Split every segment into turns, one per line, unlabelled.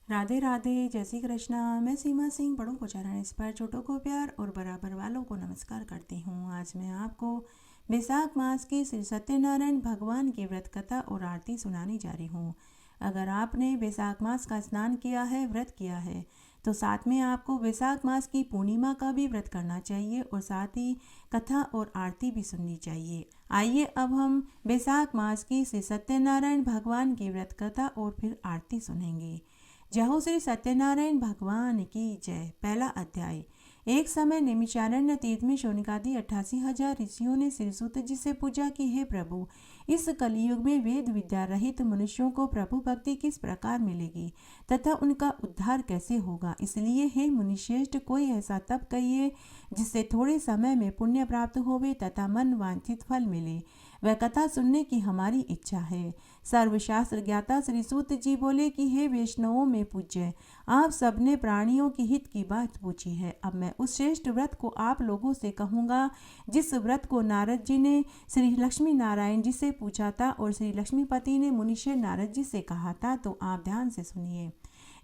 राधे राधे, जय श्री कृष्णा। मैं सीमा सिंह बड़ों को चरण स्पर्श, छोटों को प्यार और बराबर वालों को नमस्कार करती हूँ। आज मैं आपको वैशाख मास के श्री सत्यनारायण भगवान की व्रत कथा और आरती सुनाने जा रही हूँ। अगर आपने वैशाख मास का स्नान किया है, व्रत किया है, तो साथ में आपको वैशाख मास की पूर्णिमा का भी व्रत करना चाहिए और साथ ही कथा और आरती भी सुननी चाहिए। आइए अब हम वैशाख मास की श्री सत्यनारायण भगवान की व्रत कथा और फिर आरती सुनेंगे। जय हो श्री सत्यनारायण भगवान की जय। पहला अध्याय। एक समय निमिषारण्य तीर्थ में शौनकादि 88,000 ऋषियों ने श्री सूत जी से पूछा कि हे प्रभु, इस कलयुग में वेद विद्या रहित मनुष्यों को प्रभु भक्ति किस प्रकार मिलेगी तथा उनका उद्धार कैसे होगा। इसलिए हे मुनिश्रेष्ठ, कोई ऐसा तप कहिए जिससे थोड़े समय में पुण्य प्राप्त होवे तथा मन वांछित फल मिले। वह कथा सुनने की हमारी इच्छा है। सर्वशास्त्र ज्ञाता श्री सूत जी बोले कि हे वैष्णवों में पूज्य, आप सबने प्राणियों की हित की बात पूछी है। अब मैं उस श्रेष्ठ व्रत को आप लोगों से कहूँगा जिस व्रत को नारद जी ने श्री लक्ष्मी नारायण जी से पूछा था और श्री लक्ष्मीपति ने मुनिश्रेय नारद जी से कहा था। तो आप ध्यान से सुनिए।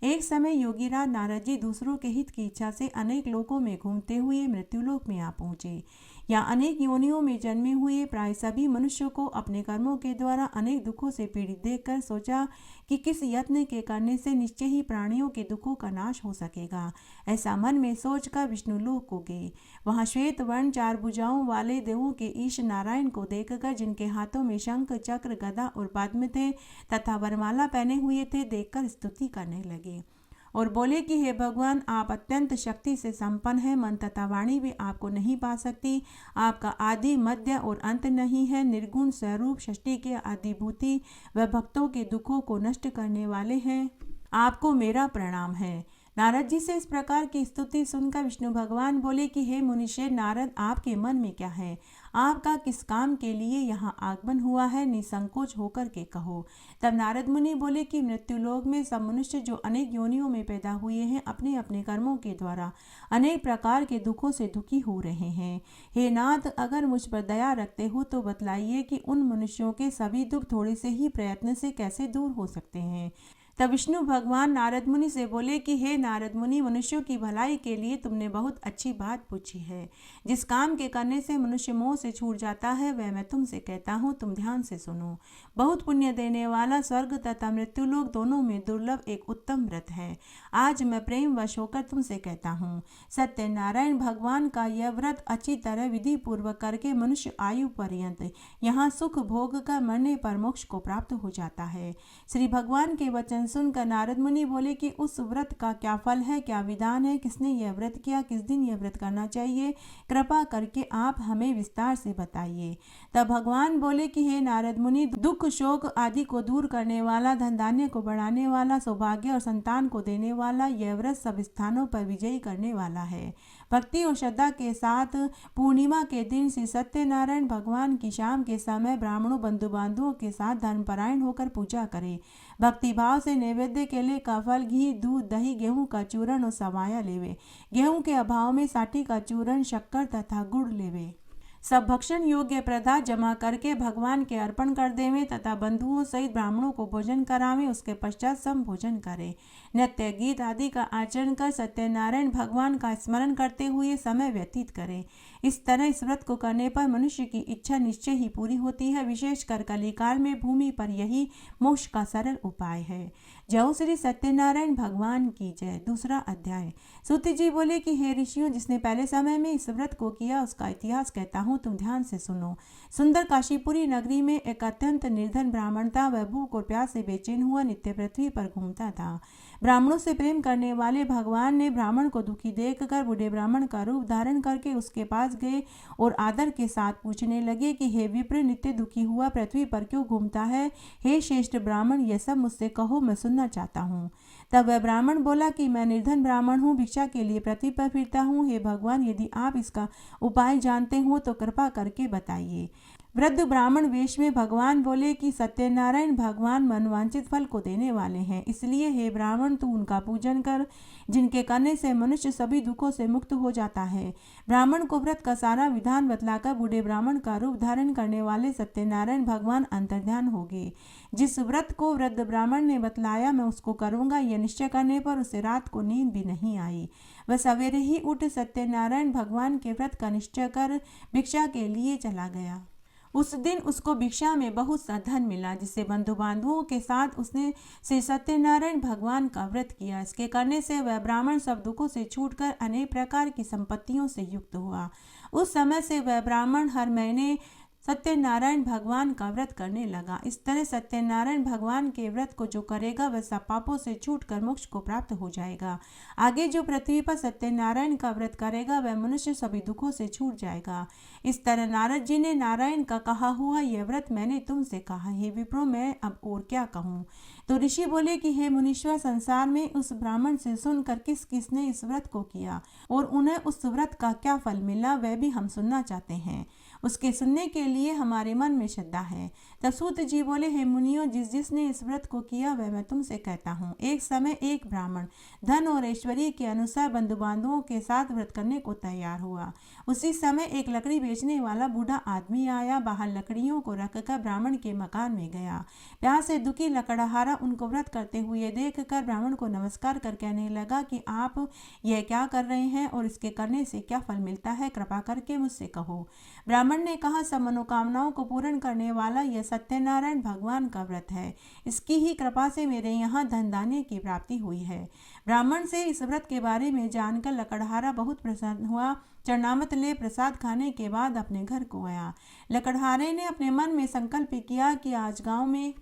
एक समय योगीराज नारद जी दूसरों के हित की इच्छा से अनेक लोकों में घूमते हुए मृत्युलोक में आ पहुँचे। या अनेक योनियों में जन्मे हुए प्राय सभी मनुष्यों को अपने कर्मों के द्वारा अनेक दुखों से पीड़ित देखकर सोचा कि किस यत्न के करने से निश्चय ही प्राणियों के दुखों का नाश हो सकेगा। ऐसा मन में सोचकर विष्णु लोक को गए। वहाँ श्वेत वर्ण 4 भुजाओं वाले देवों के ईश नारायण को देखकर, जिनके हाथों में शंख चक्र गदा और पद्म थे तथा वरमाला पहने हुए थे, देखकर स्तुति करने लगे और बोले कि हे भगवान, आप अत्यंत शक्ति से संपन्न हैं। मन तथा वाणी भी आपको नहीं पा सकती। आपका आदि मध्य और अंत नहीं है। निर्गुण स्वरूप षष्टि के आदिभूति व भक्तों के दुखों को नष्ट करने वाले हैं। आपको मेरा प्रणाम है। नारद जी से इस प्रकार की स्तुति सुनकर विष्णु भगवान बोले कि हे मुनिश्रेय नारद, आपके मन में क्या है? आपका किस काम के लिए यहाँ आगमन हुआ है? निसंकोच होकर के कहो। तब नारद मुनि बोले कि मृत्युलोक में सब मनुष्य जो अनेक योनियों में पैदा हुए हैं, अपने अपने कर्मों के द्वारा अनेक प्रकार के दुखों से दुखी हो रहे हैं। हे नाथ, अगर मुझ पर दया रखते हो तो बतलाइए कि उन मनुष्यों के सभी दुख थोड़े से ही प्रयत्न से कैसे दूर हो सकते हैं। तब विष्णु भगवान नारद मुनि से बोले कि हे नारद मुनि, मनुष्यों की भलाई के लिए तुमने बहुत अच्छी बात पूछी है। जिस काम के करने से मनुष्य मोह से छूट जाता है, वह मैं तुमसे कहता हूँ, तुम ध्यान से सुनो। बहुत पुण्य देने वाला स्वर्ग तथा मृत्युलोक दोनों में दुर्लभ एक उत्तम व्रत है। आज मैं प्रेम वश होकर तुमसे कहता हूँ। सत्यनारायण भगवान का यह व्रत अच्छी तरह विधि पूर्वक करके मनुष्य आयु पर्यंत यहाँ सुख भोग कर मरने पर मोक्ष को प्राप्त हो जाता है। श्री भगवान के वचन सुनकर नारद मुनि बोले कि उस व्रत का क्या फल है, क्या विधान है, किसने यह व्रत किया, किस दिन यह व्रत करना चाहिए, कृपा करके आप हमें विस्तार से बताइए। तब भगवान बोले कि हे नारद मुनि, दुख शोक आदि को दूर करने वाला, धन धान्य को बढ़ाने वाला, सौभाग्य और संतान को देने वाला यह व्रत सब स्थानों पर विजयी करने वाला है। भक्ति और श्रद्धा के साथ पूर्णिमा के दिन श्री सत्यनारायण भगवान की शाम के समय ब्राह्मणों बंधु बांधवों के साथ धर्मपरायण होकर पूजा करें। भक्ति भाव से नैवेद्य केले का फल, घी, दूध, दही, गेहूं का चूर्ण और सवाया लेवे। गेहूं के अभाव में साठी का चूर्ण, शक्कर तथा गुड़ लेवे। सब भक्षण योग्य पदार्थ जमा करके भगवान के अर्पण कर देवें तथा बंधुओं सहित ब्राह्मणों को भोजन करावें। उसके पश्चात सम भोजन करें। नृत्य गीत आदि का आचरण कर सत्यनारायण भगवान का स्मरण करते हुए समय व्यतीत करें। इस तरह इस व्रत को करने पर मनुष्य की इच्छा निश्चय ही पूरी होती है। विशेषकर कलिकाल में भूमि पर यही मोक्ष का सरल उपाय है। जय श्री सत्यनारायण भगवान की जय। दूसरा अध्याय। सूत जी बोले कि हे ऋषियों, जिसने पहले समय में इस व्रत को किया उसका इतिहास कहता हूँ, तुम ध्यान से सुनो। सुंदर काशीपुरी नगरी में एक अत्यंत निर्धन ब्राह्मण था। वह भूख और प्यास से बेचैन हुआ नित्य पृथ्वी पर घूमता था। ब्राह्मणों से प्रेम करने वाले भगवान ने ब्राह्मण को दुखी देखकर बूढ़े ब्राह्मण का रूप धारण करके उसके पास गए और आदर के साथ पूछने लगे कि हे विप्र, नित्य दुखी हुआ पृथ्वी पर क्यों घूमता है? हे श्रेष्ठ ब्राह्मण, यह सब मुझसे कहो, मैं सुनना चाहता हूँ। तब वह ब्राह्मण बोला कि मैं निर्धन ब्राह्मण हूँ, भिक्षा के लिए पृथ्वी पर फिरता हूँ। हे भगवान, यदि आप इसका उपाय जानते हो तो कृपा करके बताइए। वृद्ध ब्राह्मण वेश में भगवान बोले कि सत्यनारायण भगवान मनवांचित फल को देने वाले हैं, इसलिए हे ब्राह्मण तू उनका पूजन कर, जिनके करने से मनुष्य सभी दुखों से मुक्त हो जाता है। ब्राह्मण को व्रत का सारा विधान बतलाकर बूढ़े ब्राह्मण का रूप धारण करने वाले सत्यनारायण भगवान अंतर्ध्यान हो गए। जिस व्रत को वृद्ध ब्राह्मण ने बतलाया मैं उसको करूंगा, यह निश्चय करने पर उसे रात को नींद भी नहीं आई। वह सवेरे ही उठ सत्यनारायण भगवान के व्रत का निश्चय कर भिक्षा के लिए चला गया। उस दिन उसको भिक्षा में बहुत सा धन मिला, जिससे बंधु बांधवों के साथ उसने श्री सत्यनारायण भगवान का व्रत किया। इसके करने से वह ब्राह्मण सब दुखों से छूटकर अनेक प्रकार की संपत्तियों से युक्त हुआ। उस समय से वह ब्राह्मण हर महीने सत्यनारायण भगवान का व्रत करने लगा। इस तरह सत्यनारायण भगवान के व्रत को जो करेगा वह सब पापों से छूटकर मोक्ष को प्राप्त हो जाएगा। आगे जो पृथ्वी पर सत्यनारायण का व्रत करेगा वह मनुष्य सभी दुखों से छूट जाएगा। इस तरह नारद जी ने नारायण का कहा हुआ यह व्रत मैंने तुमसे कहा, हे विप्रो मैं अब और क्या कहूँ। तो ऋषि बोले कि हे मुनीश्वर, संसार में उस ब्राह्मण से सुनकर किस किसने इस व्रत को किया और उन्हें उस व्रत का क्या फल मिला वह भी हम सुनना चाहते हैं। उसके सुनने के लिए हमारे मन में श्रद्धा है। तब सूत जी बोले, हे मुनियों, जिसने इस व्रत को किया वह मैं तुमसे कहता हूँ। एक समय एक ब्राह्मण धन और ऐश्वर्य के अनुसार बंधु बांधवों के साथ व्रत करने को तैयार हुआ। उसी समय एक लकड़ी बेचने वाला बूढ़ा आदमी आया। बाहर लकड़ियों को रखकर ब्राह्मण के मकान में गया। प्यास से दुखी लकड़हारा उनको व्रत करते हुए देखकर ब्राह्मण को नमस्कार कर कहने लगा कि आप यह क्या कर रहे हैं और इसके करने से क्या फल मिलता है, कृपा करके मुझसे कहो। ब्राह्मण ने कहा, सब मनोकामनाओं को पूर्ण करने वाला यह सत्यनारायण भगवान का व्रत है। इसकी ही कृपा से मेरे यहाँ धन धान्य की प्राप्ति हुई है। ब्राह्मण से इस व्रत के बारे में जानकर लकड़हारा बहुत प्रसन्न हुआ। चरणामृत ले प्रसाद खाने के बाद अपने घर को आया। लकड़हारे ने अपने मन में संकल्प किया कि आज गांव में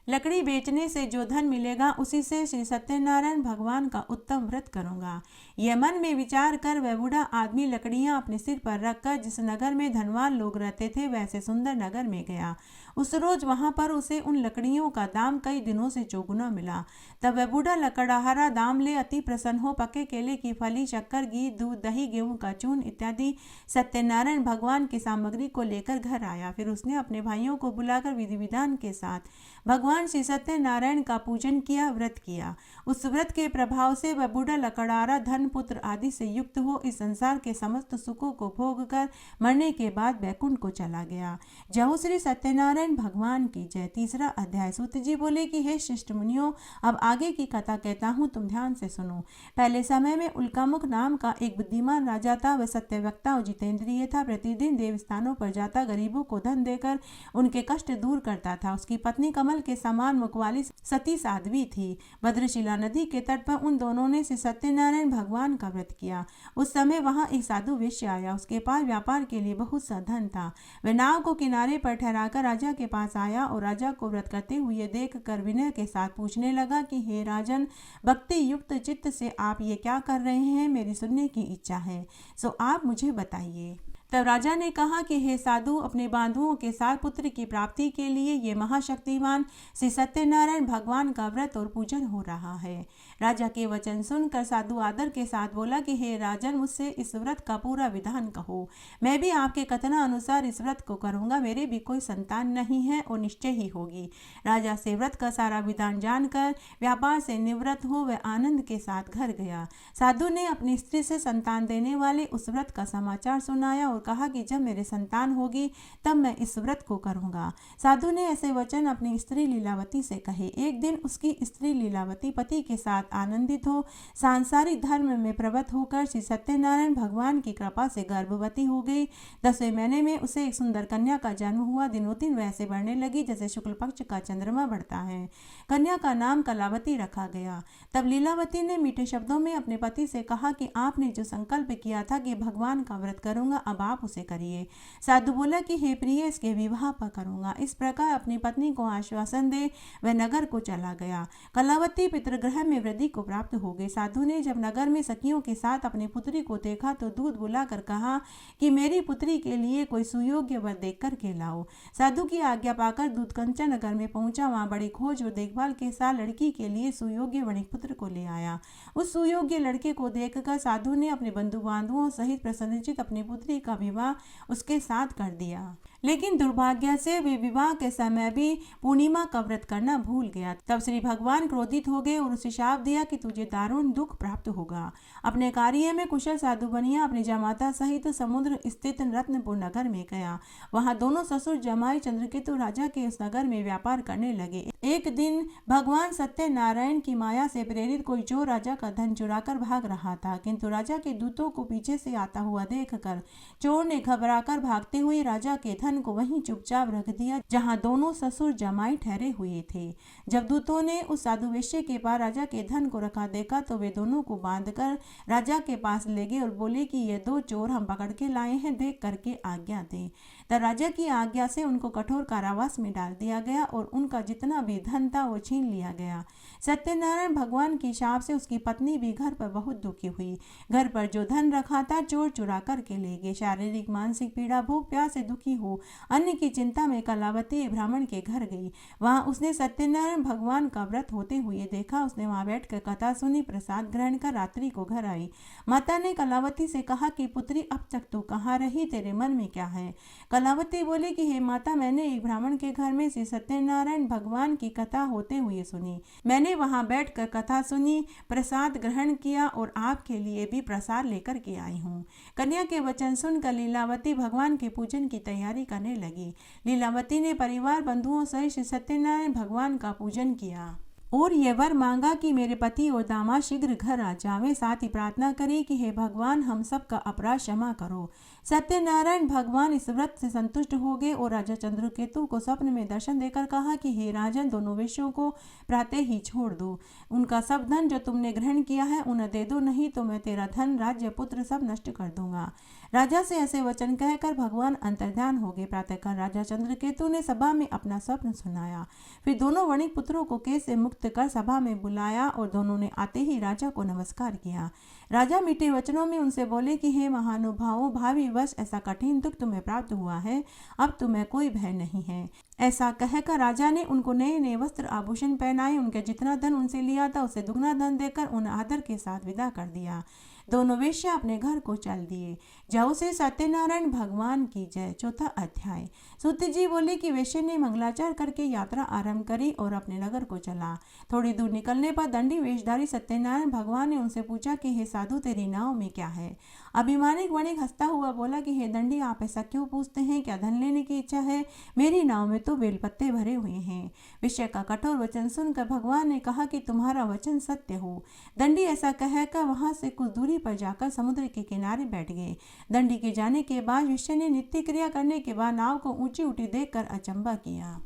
लकड़ी बेचने से जो धन मिलेगा उसी से श्री सत्यनारायण भगवान का उत्तम व्रत करूंगा। यह मन में विचार कर वह बूढ़ा आदमी लकड़ियां अपने सिर पर रखकर जिस नगर में धनवान लोग रहते थे वैसे सुंदर नगर में गया। उस रोज वहां पर उसे उन लकड़ियों का दाम कई दिनों से चौगुना मिला। तब वह बूढ़ा लकड़हारा दाम ले अति प्रसन्न हो पके केले की फली, शक्कर, घी, दूध, दही, गेहूं का चूर्ण इत्यादि सत्यनारायण भगवान की सामग्री को लेकर घर आया। फिर उसने अपने भाइयों को बुलाकर विधि विधान के साथ भगवान श्री सत्यनारायण का पूजन किया, व्रत किया। उस व्रत के प्रभाव से वह बूढ़ा लकड़हारा धन, पुत्र आदि से युक्त हो इस संसार के समस्त सुखों को भोग कर मरने के बाद वैकुंठ को चला गया। जय श्री सत्यनारायण भगवान की जय। तीसरा अध्याय। सूत जी बोले कि हे श्रेष्ठ मुनियों, अब आगे की कथा कहता हूँ, तुम ध्यान से सुनो। पहले समय में उल्कामुख नाम का एक बुद्धिमान राजा था। वह सत्यवक्ता और जितेंद्रिय था। प्रतिदिन देवस्थानों पर जाता गरीबों को धन देकर उनके कष्ट दूर करता था। उसकी पत्नी कमल के समान मुख वाली सती साध्वी थी। भद्रशिला नदी के तट पर उन दोनों ने श्री सत्यनारायण भगवान का व्रत किया। उस समय वहां एक साधु वेश्य आया। उसके पास व्यापार के लिए बहुत सा धन था। वह नाव को किनारे पर ठहराकर राजा के पास आया और राजा को व्रत करते हुए देख कर विनय के साथ पूछने लगा कि हे राजन, भक्ति युक्त चित्त से आप ये क्या कर रहे हैं, मेरी सुनने की इच्छा है, सो आप मुझे बताइए। तब राजा ने कहा कि हे साधु, अपने बांधुओं के साथ पुत्र की प्राप्ति के लिए ये महाशक्तिमान श्री सत्यनारायण भगवान का व्रत और पूजन हो रहा है। राजा के वचन सुनकर साधु आदर के साथ बोला कि हे राजन, मुझसे इस व्रत का पूरा विधान कहो। मैं भी आपके कथना अनुसार इस व्रत को करूंगा। मेरे भी कोई संतान नहीं है और निश्चय ही होगी। राजा से व्रत का सारा विधान जानकर व्यापार से निवृत्त हो वह आनंद के साथ घर गया। साधु ने अपनी स्त्री से संतान देने वाले उस व्रत का समाचार सुनाया और कहा कि जब मेरे संतान होगी तब मैं इस व्रत को करूंगा। साधु ने ऐसे वचन अपनी स्त्री लीलावती से कहे। एक दिन उसकी स्त्री लीलावती पति के साथ आनंदित हो सांसारिक धर्म में प्रवृत्त होकर श्री सत्यनारायण भगवान की कृपा से गर्भवती हो गई। 10वें महीने में उसे एक सुंदर कन्या का जन्म हुआ। दिनों दिन वैसे बढ़ने लगी जैसे शुक्ल पक्ष का चंद्रमा बढ़ता है। कन्या का नाम कलावती रखा गया। तब लीलावती ने मीठे शब्दों में अपने पति से कहा कि आपने जो संकल्प किया था कि भगवान का व्रत करूंगा, अब आप उसे करिए। साधु बोला कि हे प्रिय, इसके विवाह पर करूंगा। इस प्रकार अपनी पत्नी को आश्वासन दे वह नगर को चला गया। कलावती पितृगृह में वृद्धि को प्राप्त हो गई। साधु ने जब नगर में सखियों के साथ अपनी पुत्री को देखा तो दूध बुलाकर कहा कि मेरी पुत्री के लिए कोई सुयोग्य वर देख कर के लाओ। साधु की आज्ञा पाकर दूध कंचन नगर में पहुंचा। वहां बड़ी खोज और देखभाल के साथ लड़की के लिए सुयोग्य वणिक पुत्र को ले आया। उस सुयोग्य लड़के को देखकर साधु ने अपने बंधु बांधवों सहित प्रसन्नचित अपनी पुत्री का विवाह उसके साथ कर दिया। लेकिन दुर्भाग्य से वे विवाह के समय भी पूर्णिमा का व्रत करना भूल गया। तब श्री भगवान क्रोधित हो गए और उसे शाप दिया कि तुझे दारुण दुख प्राप्त होगा। अपने कार्य में कुशल साधु बनिया अपनी जमाता सहित समुद्र स्थित रत्नपुर नगर में गया। वहां दोनों ससुर जमाई चंद्रकेतु राजा के उस नगर में व्यापार करने लगे। एक दिन भगवान सत्यनारायण की माया से प्रेरित कोई चोर राजा का धन चुराकर भाग रहा था, किंतु राजा के दूतों को पीछे से आता हुआ देखकर चोर ने घबराकर भागते हुए राजा के धन को वहीं चुपचाप रख दिया जहां दोनों ससुर जमाई ठहरे हुए थे। जब दूतों ने उस साधु वेश्या के पास राजा के धन को रखा देखा तो वे दोनों को बांधकर राजा के पास ले गए और बोले कि ये दो चोर हम पकड़ के लाए हैं, देख करके आज्ञा दे। तब राजा की आज्ञा से उनको कठोर कारावास में डाल दिया गया और उनका जितना भी धन था वो छीन लिया गया। सत्यनारायण भगवान की शाप से उसकी पत्नी भी घर पर बहुत दुखी हुई। घर पर जो धन रखा था चोर चुरा करके ले गए। शारीरिक मानसिक पीड़ा, भूख प्यास से दुखी हो अन्न की चिंता में कलावती ब्राह्मण के घर गई। वहां उसने सत्यनारायण भगवान का व्रत होते हुए देखा। उसने वहां बैठकर कथा सुनी, प्रसाद ग्रहण कर रात्रि को घर आई। माता ने कलावती से कहा कि पुत्री अब तक तू कहाँ रही, तेरे मन में क्या है? कलावती बोली कि हे माता, मैंने एक ब्राह्मण के घर में श्री सत्यनारायण भगवान की कथा होते हुए सुनी। मैंने वहां बैठकर कथा सुनी, प्रसाद ग्रहण किया और आपके लिए भी प्रसाद लेकर के आई हूँ। कन्या के वचन सुनकर लीलावती भगवान के पूजन की तैयारी करने लगी। लीलावती ने परिवार बंधुओं सहित श्री सत्यनारायण भगवान का पूजन किया और ये वर मांगा कि मेरे पति और दामाद शीघ्र घर आ जावे। साथ ही प्रार्थना करी कि हे भगवान, हम सब का अपराध क्षमा करो। सत्यनारायण भगवान इस व्रत से संतुष्ट हो गए और राजा चंद्रकेतु को स्वप्न में दर्शन देकर कहा कि हे राजन, दोनों वेश्यों को प्रातः ही छोड़ दो। उनका सब धन जो तुमने ग्रहण किया है उन्हें दे दो, नहीं तो मैं तेरा धन, राज्य, पुत्र सब नष्ट कर दूंगा। राजा से ऐसे वचन कहकर भगवान अंतर्ध्यान हो गए। प्रातःकाल राजा चंद्रकेतु ने सभा में अपना स्वप्न सुनाया। फिर दोनों वणिक पुत्रों को केस से मुक्त कर सभा में बुलाया और दोनों ने आते ही राजा को नमस्कार किया। राजा मीठे वचनों में उनसे बोले कि हे महानुभावों, भावी वर्ष ऐसा कठिन दुख तुम्हें प्राप्त हुआ है, अब तुम्हें कोई भय नहीं है। ऐसा कहकर राजा ने उनको नए नए वस्त्र आभूषण पहनाए। उनके जितना धन उनसे लिया था उससे दुगना धन देकर उन्हें आदर के साथ विदा कर दिया। दोनों वेश्या अपने घर को चल दिए। जाओ से सत्यनारायण भगवान की जय। चौथा अध्याय। सूत जी बोले कि वेश्या ने मंगलाचार करके यात्रा आरंभ करी और अपने नगर को चला। थोड़ी दूर निकलने पर दंडी वेशधारी सत्यनारायण भगवान ने उनसे पूछा कि हे साधु, तेरी नाव में क्या है? अभिमानिक वणिक हंसता हुआ बोला कि हे दंडी, आप ऐसा क्यों पूछते हैं? क्या धन लेने की इच्छा है? मेरी नाव में तो बेलपत्ते भरे हुए हैं। वेश्या का कठोर वचन सुनकर भगवान ने कहा कि तुम्हारा वचन सत्य हो। दंडी ऐसा कहकर वहां से कुछ दूरी पर जाकर समुद्र के किनारे बैठ गए। दंडी के जाने के बाद वेश्या ने नित्य क्रिया करने के बाद नाव को ऊंची उठी देखकर अचंभा किया।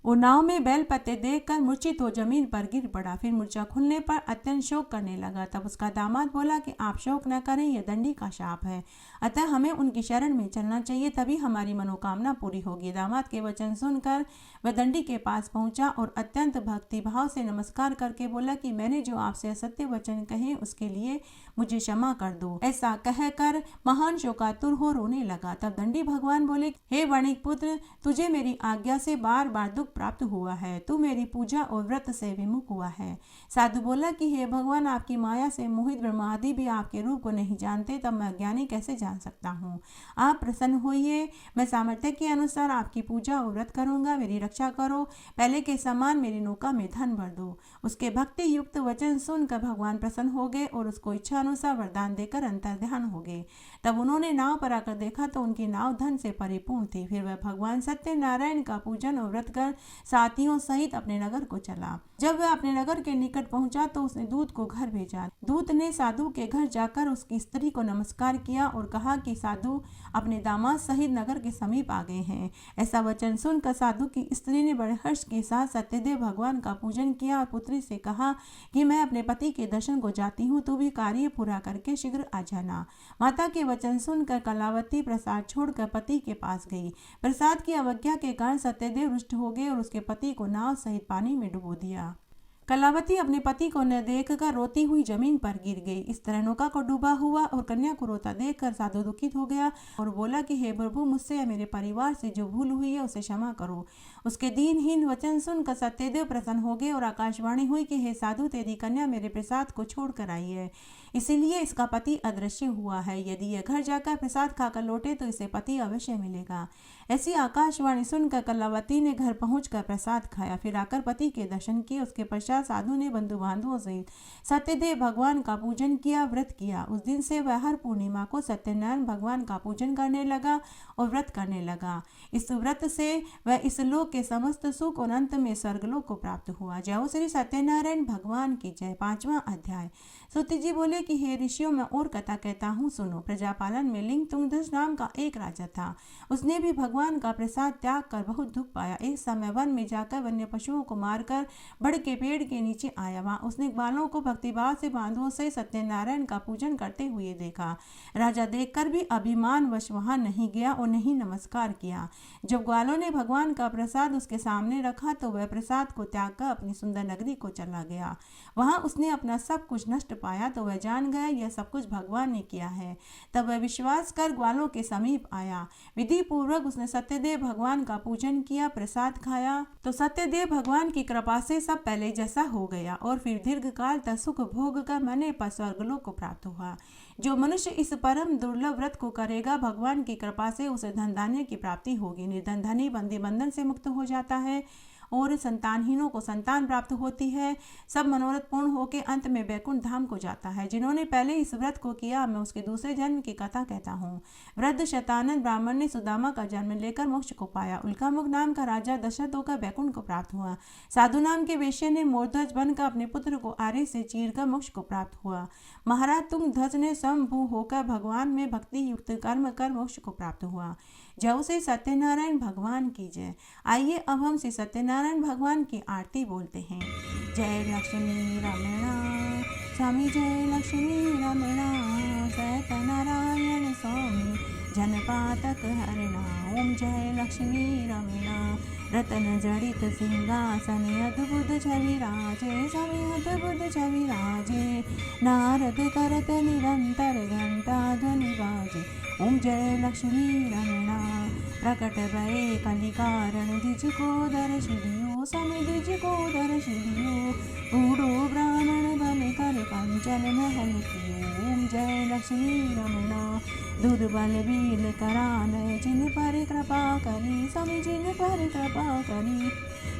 वो नाव में बैल पत्ते देखकर मूर्छित हो जमीन पर गिर पड़ा। फिर मूर्छा खुलने पर अत्यंत शोक करने लगा। तब उसका दामाद बोला कि आप शोक न करें, यह दंडी का शाप है, अतः हमें उनकी शरण में चलना चाहिए, तभी हमारी मनोकामना पूरी होगी। दामाद के वचन सुनकर वह दंडी के पास पहुंचा और अत्यंत भक्ति भाव से नमस्कार करके बोला कि मैंने जो आपसे असत्य वचन कहे उसके लिए मुझे क्षमा कर दो। ऐसा कहकर महान शोकातुर हो रोने लगा। तब दंडी भगवान बोले, हे वणिक पुत्र, तुझे मेरी आज्ञा से बार बार दुख प्राप्त हुआ है। तू मेरी पूजा और व्रत से विमुख हुआ है। साधु बोला कि हे भगवान, आपकी माया से मोहित ब्रह्मादि भी आपके रूप को नहीं जानते, तब मैं अज्ञानी कैसे जान सकता हूँ? आप प्रसन्न होइए, मैं सामर्थ्य के अनुसार आपकी पूजा और व्रत करूंगा। मेरी रक्षा करो, पहले के समान मेरी नौका में धन भर दो। उसके भक्ति युक्त वचन सुनकर भगवान प्रसन्न हो गए और उसको इच्छा अनुसार वरदान देकर अंतर्ध्यान हो गए। तब उन्होंने नाव पर आकर देखा तो उनकी नाव धन से परिपूर्ण थी। फिर वह भगवान सत्यनारायण का पूजन और व्रत कर साथियों सहित अपने नगर को चला। जब वह अपने नगर के निकट पहुंचा तो उसने दूत को घर भेजा। दूत ने साधु के घर जाकर उसकी स्त्री को नमस्कार किया और कहा कि साधु अपने दामाद सहित नगर के समीप आ गए हैं। ऐसा वचन सुनकर साधु की स्त्री ने बड़े हर्ष के साथ सत्यदेव भगवान का पूजन किया और पुत्री से कहा कि मैं अपने पति के दर्शन को जाती हूँ, तू भी कार्य पूरा करके शीघ्र आ जाना। माता के वचन सुनकर कलावती प्रसाद छोड़कर पति के पास गई। प्रसाद की अवज्ञा के कारण सत्यदेव रुष्ट हो गए और उसके पति को नाव सहित पानी में डुबो दिया। कलावती अपने पति को न देखकर रोती हुई जमीन पर गिर गई। इस तरह नौका को डूबा हुआ और कन्या को रोता देखकर साधु दुखित हो गया और बोला कि हे प्रभु, मुझसे या मेरे परिवार से जो भूल हुई है उसे क्षमा करो। उसके दीनहीन वचन सुनकर सत्यदेव प्रसन्न हो गए और आकाशवाणी हुई कि हे साधु, तेरी कन्या मेरे प्रसाद को छोड़कर आई है, इसीलिए इसका पति अदृश्य हुआ है। यदि यह घर जाकर प्रसाद खाकर लौटे तो इसे पति अवश्य मिलेगा। ऐसी आकाशवाणी सुनकर कलावती ने घर पहुंचकर प्रसाद खाया, फिर आकर पति के दर्शन किए। उसके पश्चात साधु ने बंधु बांधवों सहित सत्यदेव भगवान का पूजन किया, व्रत किया। उस दिन से वह हर पूर्णिमा को सत्यनारायण भगवान का पूजन करने लगा और व्रत करने लगा। इस व्रत से वह इस लोक के समस्त सुख और अंत में स्वर्गलोक को प्राप्त हुआ। जय श्री सत्यनारायण भगवान की जय। 5वां अध्याय। सूत जी बोले कि हे ऋषियों, मैं और कथा कहता हूँ, सुनो। प्रजापालन में लिंग तुंगध्वज नाम का एक राजा था। उसने भी भगवान का प्रसाद त्याग कर बहुत दुख पाया। एक समय वन में जाकर वन्य पशुओं को मारकर बड़ के पेड़ के नीचे आया। वहां उसने ग्वालों को भक्तिभाव से बांधों से सत्यनारायण का पूजन करते हुए देखा। राजा देखकर भी अभिमानवश वहां नहीं गया और नहीं नमस्कार किया। जब ग्वालों ने भगवान का प्रसाद उसके सामने रखा तो वह प्रसाद को त्याग कर अपनी सुंदर नगरी को चला गया। वहां उसने अपना सब कुछ नष्ट पाया तो वह जान गया यह सब कुछ भगवान ने किया है। तब वह विश्वास कर ग्वालों के समीप आया। विधि पूर्वक उसने सत्यदेव भगवान का पूजन किया, प्रसाद खाया तो सत्यदेव भगवान की कृपा से सब पहले जैसा हो गया और फिर दीर्घ काल तक सुख भोग कर मरने पर स्वर्गलोक को प्राप्त हुआ। जो मनुष्य इस परम दुर्लभ व्रत को करेगा, भगवान की कृपा से उसे धन धान्य की प्राप्ति होगी। निर्धन धनी बंदी बंधन से मुक्त हो जाता है और संतानहीनों को संतान प्राप्त होती है। सब मनोरथ पूर्ण होकर अंत में बैकुंठ धाम को जाता है। जिन्होंने पहले इस व्रत को किया, मैं उसके दूसरे जन्म की कथा कहता हूँ। वृद्ध शतानंद ब्राह्मण ने सुदामा का जन्म लेकर मोक्ष को पाया। उल्कामुख नाम का राजा दशरथ होकर बैकुंठ को प्राप्त हुआ। साधु नाम के वेश्य ने मोरध्वज बनकर अपने पुत्र को आरे से चीरकर मोक्ष को प्राप्त हुआ। महाराज तुंगध्वज ने स्वयंभू होकर भगवान में भक्ति युक्त कर्म कर मोक्ष को प्राप्त हुआ। जय श्री सत्यनारायण भगवान की जय। आइए अब हम श्री सत्यनारायण भगवान की आरती बोलते हैं। जय लक्ष्मी रमणा स्वामी, जय लक्ष्मी रमणा सत्यनारायण स्वामी, जनपातक हरणा। ओम जय लक्ष्मी रमणा। रतन जड़ित सिंहासन अद्भुत छवि राजे, स्वामी अद्भुत छवि राजे। नारद करत निरंतर घंटा ध्वनि बाजे। ओम जय लक्ष्मी रमणा। प्रकट भये कलिकारण द्विज को दर्श दियो, स्वामी द्विज को दर्श दियो। बूढ़ो ब्राह्मण बन कर कंचन महल कियो। ओम जय लक्ष्मी रमणा। दुर्बल बील करान जिन पर कृपा करी, स्वामी जिन पर कृपा करी।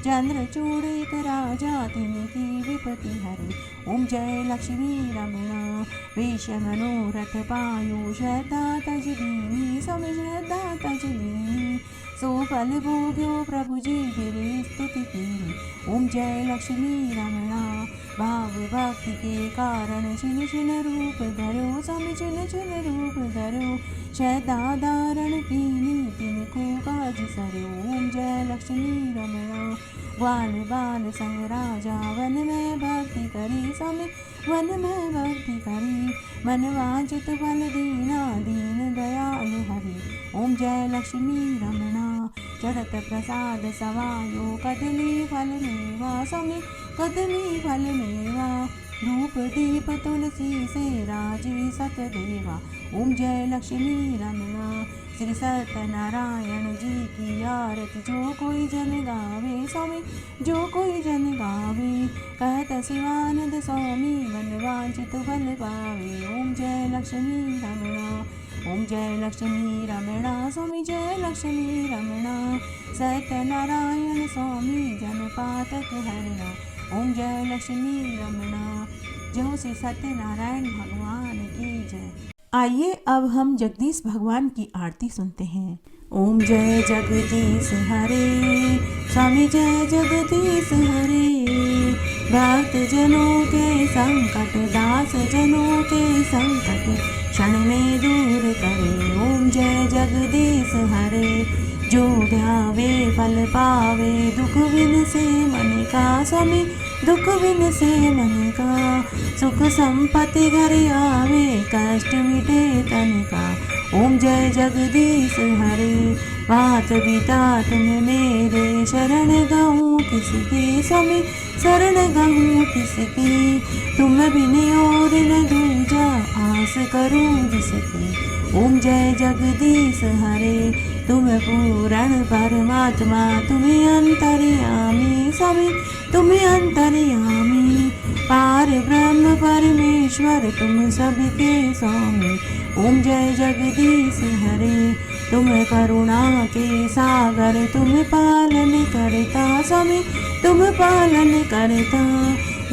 चंद्रचूड़ एक राजा तिनकी विपत्ति हरी। ओम जय लक्ष्मी रमणा। वेश मनोरथ पायो श्रद्धा तज दीनी, स्वामी श्रद्धा तज दीनी। सो फल भोग्यो प्रभु जी फिर स्तुति कीनी। ओम जय लक्ष्मी रमणा। भाव भक्ति के कारण छिन छिन रूप धरो, स्वामी छिन छिन रूप धरो। श्रद्धा धारण कीनी तिनको काज सरो। ओम जय लक्ष्मी रमणा। ग्वाल बाल संग राजा वन में भक्ति करी, स्वामी वन में भक्ति करी। मन वांछित फल दीना दीन दयाल हरि। ओम जय लक्ष्मी रमणा। चढ़त प्रसाद सवायो कदली फल मेवा, स्वामी कदली फल मेवा। धूप दीप तुलसी से राजी सतदेवा। ओम जय लक्ष्मी रमणा। श्री सत्यनारायण जी की आरती जो कोई जन गावे, स्वामी जो कोई जन गावे। कहत शिवानंद स्वामी मन वांछित फल पावे। ओम जय लक्ष्मी रमणा। ओम जय लक्ष्मी रमणा, स्वामी जय लक्ष्मी रमणा। सत्यनारायण स्वामी जनपातक हरणा। ओम जय लक्ष्मी रमणा। जय श्री सत्यनारायण भगवान की जय। आइए अब हम जगदीश भगवान की आरती सुनते हैं। ओम जय जगदीश हरे, स्वामी जय जगदीश हरे। भक्त जनों के संकट, दास जनों के संकट क्षण में दूर करे। ओम जय जगदीश हरे। जो ध्यावे फल पावे, दुख बिन से मन का, स्वामी दुख बिन से मन का। सुख संपत्ति घर आवे, कष्ट मिटे तन का। ओम जय जगदीश हरे। बात बिता तुम मेरे, शरण गाऊं किसकी, स्वामी शरण गहूँ किसकी, तुम बिन और न दूजा, आस करूँ जिसकी। ओम जय जगदीश हरे, तुम पूर्ण परमात्मा, तुम्हें अंतर्यामी स्वामी, तुम्हें अंतर्यामी। पार ब्रह्म परमेश्वर, तुम सबके स्वामी। ओम जय जगदीश हरे, तुम करुणा के सागर, तुम पालन करता स्वामी, तुम पालन करता।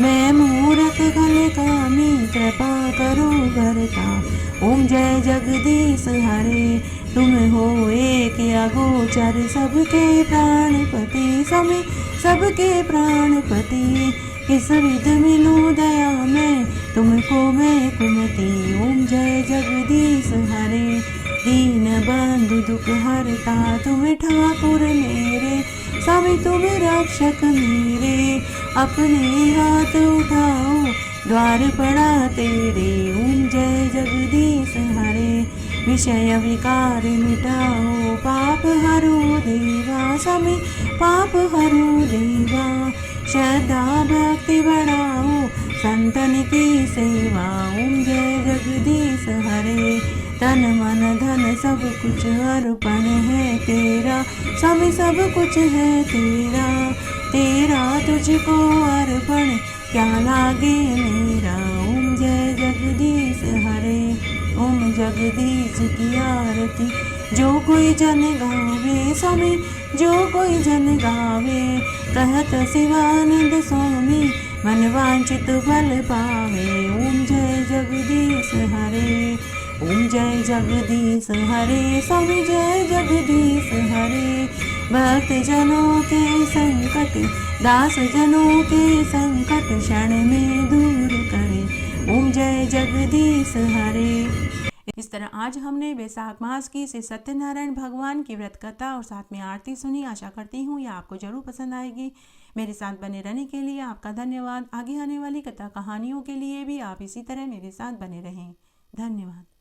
मैं मूरख कामी, कृपा करो भरता। ओम जय जगदीश हरे, तुम हो एक अगोचर, सबके प्राणपति स्वामी, सबके प्राणपति। किस विध मिलूं दया में, तुमको मैं कुमति। ओम जय जगदीश हरे, दीन बंधु दुख हरता, तुम ठाकुर मेरे स्वामी, तुम रक्षक मेरे। अपने हाथ उठाओ, द्वार पड़ा तेरे। ओम जय जगदीश हरे, विषय विकार मिटाओ, पाप हरो देवा स्वामी, पाप हरो देवा। श्रद्धा भक्ति बढ़ाओ, संतन की सेवा। ओम जय जगदीश हरे, तन मन धन सब कुछ अर्पण है तेरा स्वामी, सब कुछ है तेरा। तेरा तुझको अर्पण, क्या लागे मेरा। ओम जय जगदीश हरे, ओम जगदीश की आरती। जो कोई जन गावे स्वामी, जो कोई जन गावे, कहत शिवानंद स्वामी, मन वांछित फल पावे। ओम जय जगदीश हरे, ओम जय जगदीश हरे स्वामी, जय जगदीश हरे। भक्त जनों के संकट, दास जनों के संकट, क्षण में दूर करे। ओम जय जगदीश हरे। इस तरह आज हमने वैशाख मास की श्री सत्यनारायण भगवान की व्रत कथा और साथ में आरती सुनी। आशा करती हूँ यह आपको जरूर पसंद आएगी। मेरे साथ बने रहने के लिए आपका धन्यवाद। आगे आने वाली कथा कहानियों के लिए भी आप इसी तरह मेरे साथ बने रहें। धन्यवाद।